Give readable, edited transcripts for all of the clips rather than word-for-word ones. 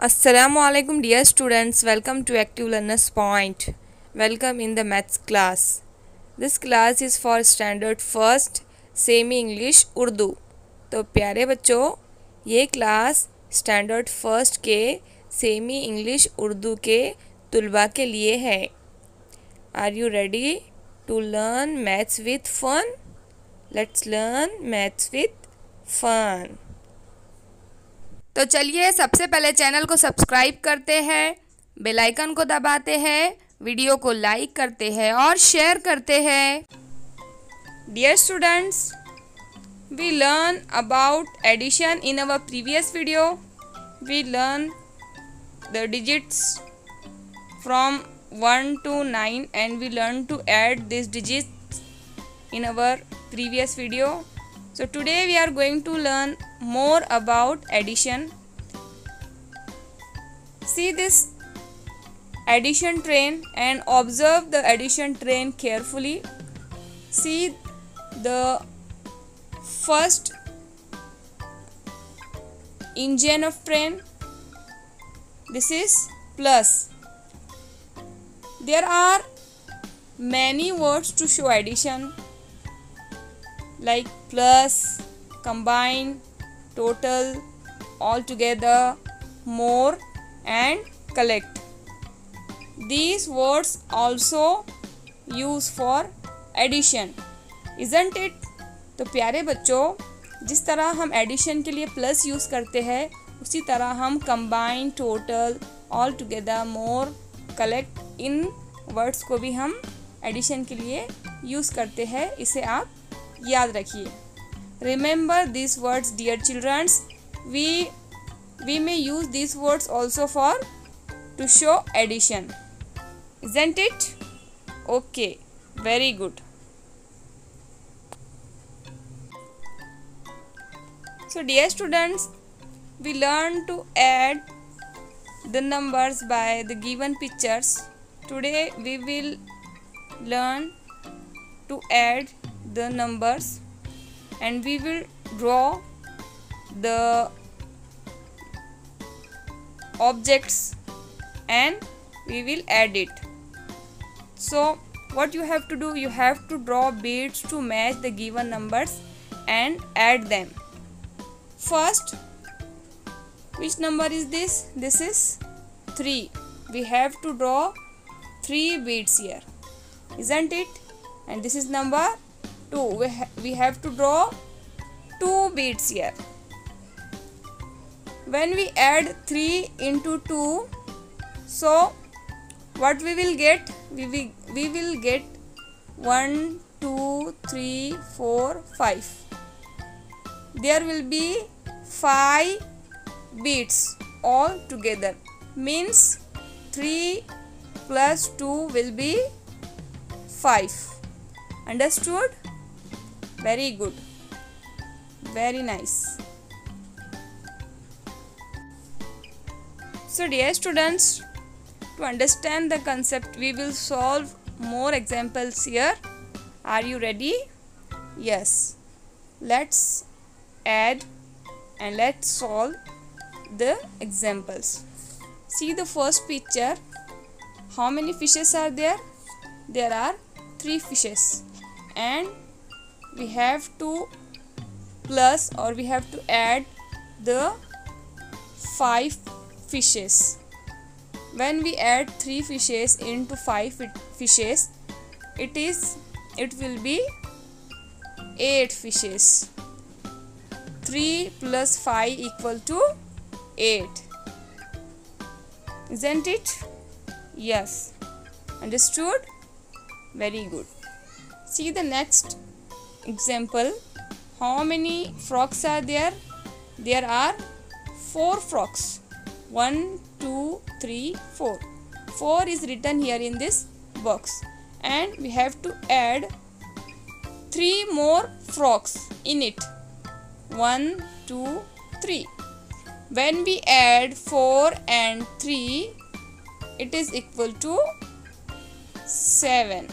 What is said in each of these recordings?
Assalamualaikum dear students, welcome to Active Learners Point. Welcome in the maths class. This class is for standard first semi English Urdu. तो प्यारे बच्चों, ये class standard first के semi English Urdu के तुलबा के लिए है। Are you ready to learn maths with fun? Let's learn maths with fun. तो चलिए सबसे पहले चैनल को सब्सक्राइब करते हैं, बेल आइकन को दबाते हैं, वीडियो को लाइक करते हैं और शेयर करते हैं। Dear students, we learn about addition in our previous video. We learn the digits from 1 to 9 and we learn to add these digits in our previous video. So today we are going to learn more about addition. See this addition train and observe the addition train carefully. See the first engine of train. This is plus. There are many words to show addition, like plus, combine, total, altogether, more and collect. These words also use for addition, isn't it? तो प्यारे बच्चों, जिस तरह हम addition के लिए plus use करते हैं, उसी तरह हम कंबाइन, टोटल, ऑल टुगेदर, मोर, कलेक्ट, इन वर्ड्स को भी हम एडिशन के लिए यूज़ करते हैं। इसे आप याद रखिए। Remember this words dear childrens. We may use these words also for to show addition, isn't it? Okay, very good. So dear students, we learn to add the numbers by the given pictures. Today we will learn to add the numbers and we will draw the objects and we will add it. So what you have to do, you have to draw beads to match the given numbers and add them. First, which number is this? This is 3. We have to draw 3 beads here, isn't it? And this is number 2. We have to draw 2 beads here. When we add 3 into 2, so what we will get? We will get 1, 2, 3, 4, 5. There will be 5 beads all together. Means 3 plus 2 will be 5. Understood? Very good. Very nice. So dear students, to understand the concept, we will solve more examples here. Are you ready? Yes. Let's add and let's solve the examples. See the first picture. How many fishes are there? There are 3 fishes. And we have to plus or we have to add the 5 fishes. When we add 3 fishes into 5 fishes, it will be 8 fishes. 3 plus 5 equal to 8. Isn't it? Yes. Understood? Very good. See the next example. How many frogs are there? There are 4 frogs. 1, 2, 3, 4. 4 is written here in this box. And we have to add 3 more frogs in it. 1, 2, 3. When we add 4 and 3, it is equal to 7.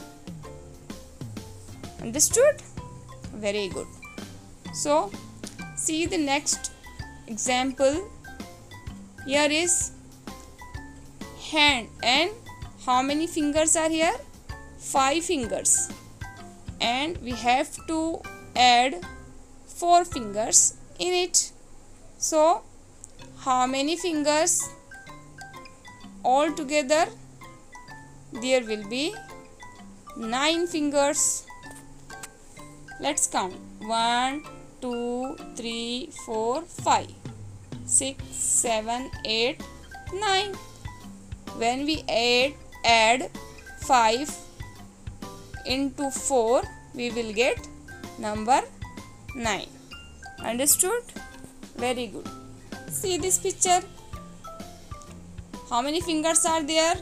Understood? Very good. So see the next example. Here is hand. And how many fingers are here? 5 fingers. And we have to add 4 fingers in it. So how many fingers all together? There will be 9 fingers. Let's count. 1, 2, 3, 4, 5, 6, 7, 8, 9. When we add 5 into 4, we will get number 9. Understood? Very good. See this picture. How many fingers are there?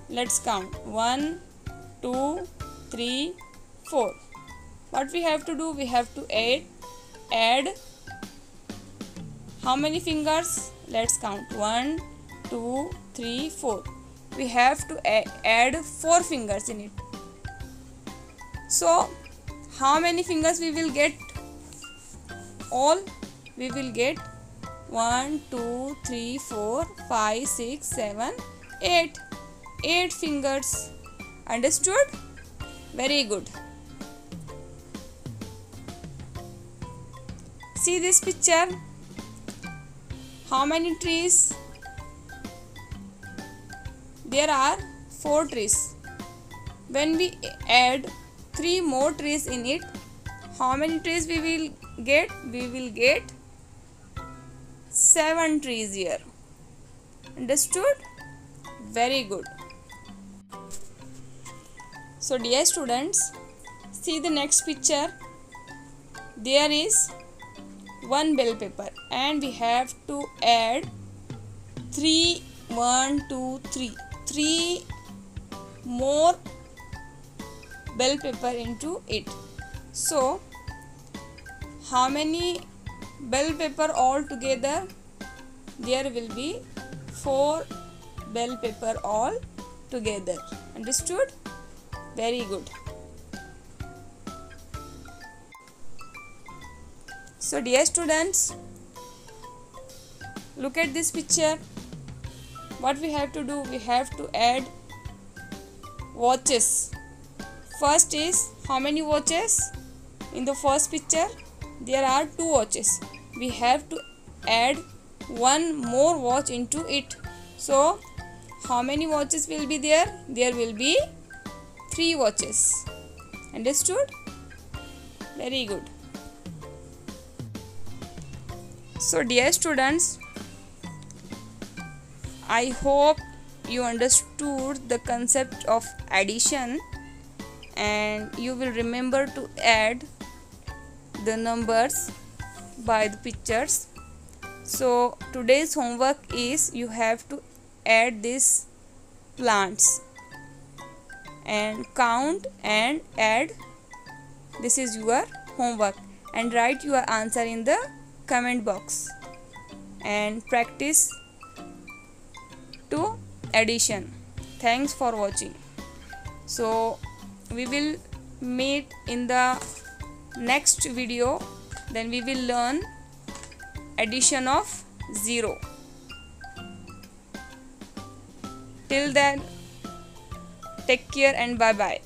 Let's count. 1, 2, 3, 4. What we have to do? We have to add how many fingers? Let's count. 1, 2, 3, 4. We have to add 4 fingers in it. So how many fingers we will get? All we will get 1, 2, 3, 4, 5, 6, 7, 8. 8 fingers. Understood? Very good. See this picture. How many trees? There are 4 trees. When we add 3 more trees in it, how many trees we will get? We will get 7 trees here. Understood? Very good. So dear students, see the next picture. There is one bell pepper and we have to add 3 more bell pepper into it. So how many bell pepper all together? There will be 4 bell pepper all together. Understood? Very good. So dear students, look at this picture. What we have to do? We have to add watches. First is, how many watches? In the first picture there are 2 watches. We have to add 1 more watch into it. So how many watches will be there? There will be 3 watches. Understood? Very good. So dear students, I hope you understood the concept of addition and you will remember to add the numbers by the pictures. So today's homework is you have to add these plants and count and add. This is your homework, and write your answer in the comment box and practice to addition. Thanks for watching. So we will meet in the next video. Then we will learn addition of 0. Till then, take care and bye bye.